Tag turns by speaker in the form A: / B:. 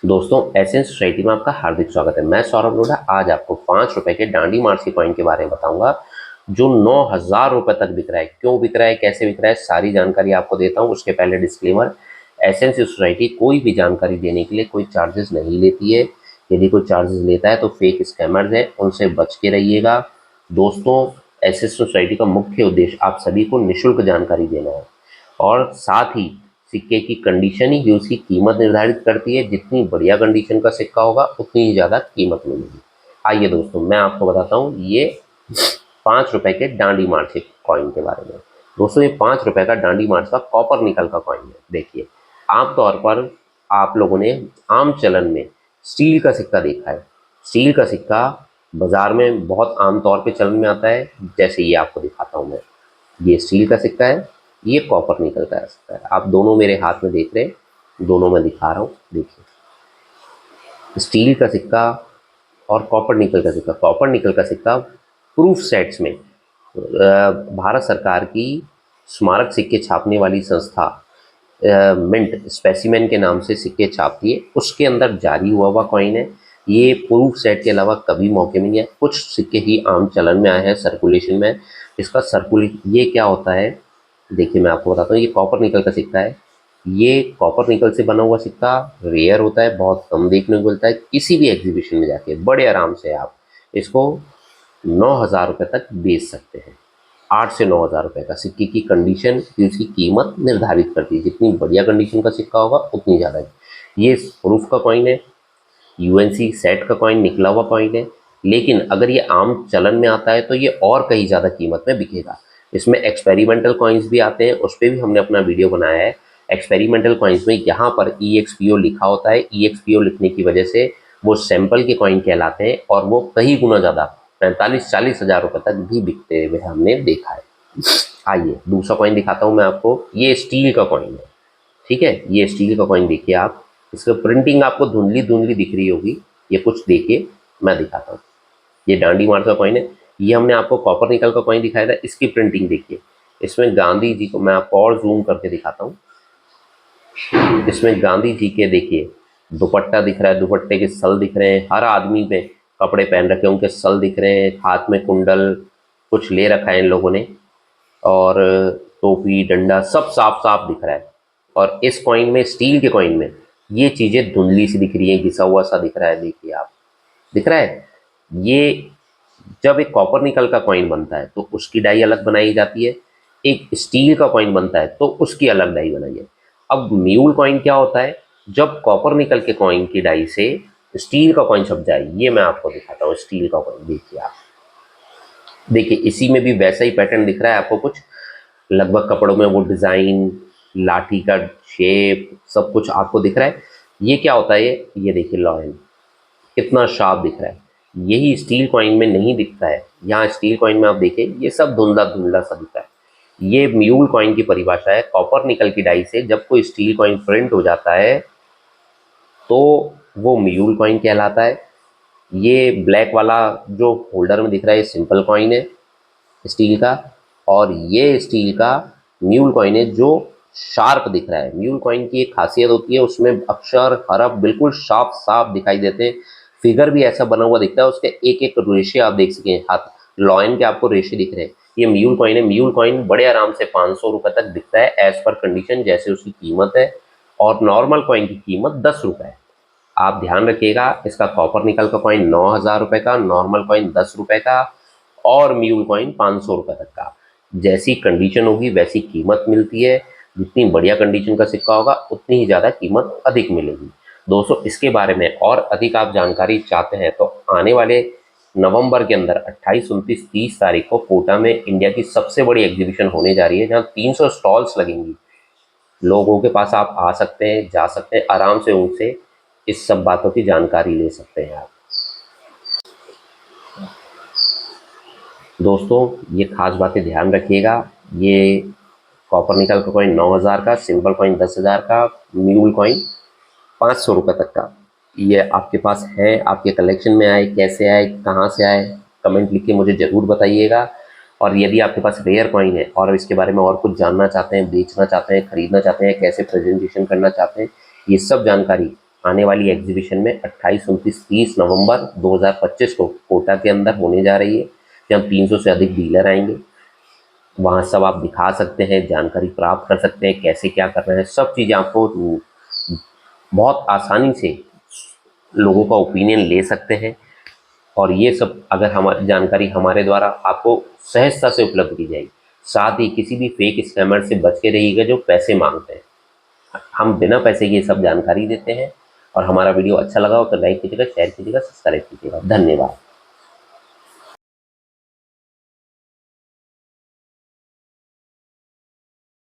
A: दोस्तों, essence society में आपका हार्दिक स्वागत है। मैं सौरभ लोढ़ा आज आपको 5 रुपए के डांडी मार्सी कॉइन के बारे में बताऊंगा जो 9,000 रुपए तक बिक रहा है। क्यों बिक रहा है, कैसे बिक रहा है, सारी जानकारी आपको देता हूं। उसके पहले डिस्क्लेमर, एसेंस सोसाइटी कोई भी जानकारी देने के लिए कोई चार्जेस नहीं लेती है। यदि कोई चार्जेस लेता है तो फेक स्कैमर्स है, उनसे बच के रहिएगा। दोस्तों, एसेंस सोसाइटी का मुख्य उद्देश्य आप सभी को निःशुल्क जानकारी देना है और साथ ही सिक्के की कंडीशन ही उसकी कीमत निर्धारित करती है। जितनी बढ़िया कंडीशन का सिक्का होगा उतनी ही ज़्यादा कीमत मिलेगी। आइए दोस्तों, मैं आपको बताता हूँ ये 5 रुपए के डांडी मार्च कॉइन के बारे में। दोस्तों, ये 5 रुपए का डांडी मार्च का कॉपर निकल का कॉइन है। देखिए, आमतौर पर आप लोगों ने आम चलन में स्टील का सिक्का देखा है। स्टील का सिक्का बाजार में बहुत आम तौर पे चलन में आता है। जैसे ये आपको दिखाता हूँ मैं, ये स्टील का सिक्का है, ये कॉपर निकल का सिक्का है। आप दोनों मेरे हाथ में देख रहे हैं, दोनों में दिखा रहा हूँ। देखिए, स्टील का सिक्का और कॉपर निकल का सिक्का। कॉपर निकल का सिक्का प्रूफ सेट्स में भारत सरकार की स्मारक सिक्के छापने वाली संस्था मिंट स्पेसिमेन के नाम से सिक्के छापती है, उसके अंदर जारी हुआ हुआ कॉइन है। ये प्रूफ सेट के अलावा कभी मौके में नहीं है। कुछ सिक्के ही आम चलन में आए हैं, सर्कुलेशन में। इसका सर्कुलेट ये क्या होता है, देखिए मैं आपको बताता हूँ। ये कॉपर निकल का सिक्का है। ये कॉपर निकल से बना हुआ सिक्का रेयर होता है, बहुत कम देखने को मिलता है। किसी भी एग्जीबिशन में जाके बड़े आराम से आप इसको 9,000 रुपये तक बेच सकते हैं। 8 से 9,000 रुपये का सिक्के की कंडीशन की उसकी कीमत निर्धारित करती है। जितनी बढ़िया कंडीशन का सिक्का होगा उतनी ज़्यादा है। ये प्रूफ का कॉइन है, यूएनसी सेट का कॉइन, निकला हुआ कॉइन है। लेकिन अगर ये आम चलन में आता है तो ये और कहीं ज़्यादा कीमत में बिकेगा। इसमें एक्सपेरिमेंटल कॉइन्स भी आते हैं, उस पर भी हमने अपना वीडियो बनाया है। एक्सपेरिमेंटल कॉइन्स में यहाँ पर EXPO लिखा होता है। EXPO लिखने की वजह से वो सैंपल के कॉइन कहलाते हैं और वो कई गुना ज़्यादा 45-40 हज़ार रुपये तक भी बिकते हुए हमने देखा है। आइए दूसरा कॉइन दिखाता हूँ मैं आपको। ये स्टील का कॉइन है, ठीक है। ये स्टील का कॉइन देखिए आप, इसका प्रिंटिंग आपको धुंधली धुंधली दिख रही होगी। ये कुछ देखिए, मैं दिखाता हूँ। ये डांडी मार्च का कॉइन है। ये हमने आपको कॉपर निकल का कॉइन दिखाया था, इसकी प्रिंटिंग देखिए। इसमें गांधी जी को मैं आपको और जूम करके दिखाता हूँ। इसमें गांधी जी के देखिए दुपट्टा दिख रहा है, दुपट्टे के सल दिख रहे हैं। हर आदमी पे कपड़े पहन रखे हैं, उनके सल दिख रहे हैं। हाथ में कुंडल कुछ ले रखा है इन लोगों ने, और टोपी डंडा सब साफ साफ दिख रहा है। और इस कॉइन में, स्टील के कॉइन में, ये चीज़ें धुंधली सी दिख रही हैं, घिसा हुआ सा दिख रहा है। देखिए आप, दिख रहा है। ये जब एक कॉपर निकल का कॉइन बनता है तो उसकी डाई अलग बनाई जाती है, एक स्टील का कॉइन बनता है तो उसकी अलग डाई बनाई है। अब म्यूल कॉइन क्या होता है, जब कॉपर निकल के कॉइन की डाई से स्टील का कॉइन छप जाए। ये मैं आपको दिखाता हूँ स्टील का कॉइन। देखिए आप, देखिए इसी में भी वैसा ही पैटर्न दिख रहा है आपको। कुछ लगभग कपड़ों में वो डिज़ाइन, लाठी का शेप, सब कुछ आपको दिख रहा है। ये क्या होता है, ये देखिए लॉयन कितना शार्प दिख रहा है। यही स्टील कॉइन में नहीं दिखता है। यहाँ स्टील कॉइन में आप देखें, ये सब धुंधला धुंधला सा दिखता है। ये म्यूल कॉइन की परिभाषा है। कॉपर निकल की डाई से जब कोई स्टील कॉइन प्रिंट हो जाता है तो वो म्यूल कॉइन कहलाता है। ये ब्लैक वाला जो होल्डर में दिख रहा है, ये सिंपल कॉइन है स्टील का। और ये स्टील का म्यूल कॉइन है जो शार्प दिख रहा है। म्यूल कॉइन की एक खासियत होती है, उसमें अक्षर हरफ बिल्कुल साफ साफ दिखाई देते हैं। फिगर भी ऐसा बना हुआ दिखता है, उसके एक एक रेशे आप देख सकें। हाथ लॉयन के आपको रेशे दिख रहे हैं। ये म्यूल कॉइन है। म्यूल कॉइन बड़े आराम से 500 रुपये तक दिखता है, एज पर कंडीशन जैसे उसकी कीमत है। और नॉर्मल कॉइन की कीमत 10 रुपये है। आप ध्यान रखिएगा, इसका कॉपर निकल का कॉइन 9,000 रुपये का, नॉर्मल कॉइन 10 रुपये का और म्यूल कॉइन 500 रुपये तक का। जैसी कंडीशन होगी वैसी कीमत मिलती है। जितनी बढ़िया कंडीशन का सिक्का होगा उतनी ही ज़्यादा कीमत अधिक मिलेगी। दोस्तों, इसके बारे में और अधिक आप जानकारी चाहते हैं तो आने वाले नवंबर के अंदर 28, 29, 30 तारीख को कोटा में इंडिया की सबसे बड़ी एग्जीबिशन होने जा रही है, जहाँ 300 स्टॉल्स लगेंगी। लोगों के पास आप आ सकते हैं, जा सकते हैं, आराम से उनसे इस सब बातों की जानकारी ले सकते हैं आप। दोस्तों, ये खास बातें ध्यान रखिएगा। ये कॉपर निकल का कॉइन 9,000 का, सिंपल कॉइन 10,000 का, म्यूल कॉइन 500 रुपये तक का। ये आपके पास है, आपके कलेक्शन में आए, कैसे आए, कहाँ से आए, कमेंट लिख के मुझे ज़रूर बताइएगा। और यदि आपके पास रेयर कॉइन है और इसके बारे में और कुछ जानना चाहते हैं, बेचना चाहते हैं, खरीदना चाहते हैं, कैसे प्रेजेंटेशन करना चाहते हैं, ये सब जानकारी आने वाली एग्जीबिशन में 28, 29, 30 नवंबर 2025 को कोटा के अंदर होने जा रही है, जहाँ 300 से अधिक डीलर आएंगे। वहाँ सब आप दिखा सकते हैं, जानकारी प्राप्त कर सकते हैं, कैसे क्या करना है, सब चीज़ें आपको बहुत आसानी से लोगों का ओपिनियन ले सकते हैं। और ये सब अगर हमारी जानकारी हमारे द्वारा आपको सहजता से उपलब्ध की जाएगी। साथ ही किसी भी फेक स्कैमर से बच के रहिएगा जो पैसे मांगते हैं। हम बिना पैसे के ये सब जानकारी देते हैं। और हमारा वीडियो अच्छा लगा हो तो लाइक कीजिएगा, शेयर कीजिएगा, सब्सक्राइब कीजिएगा। धन्यवाद।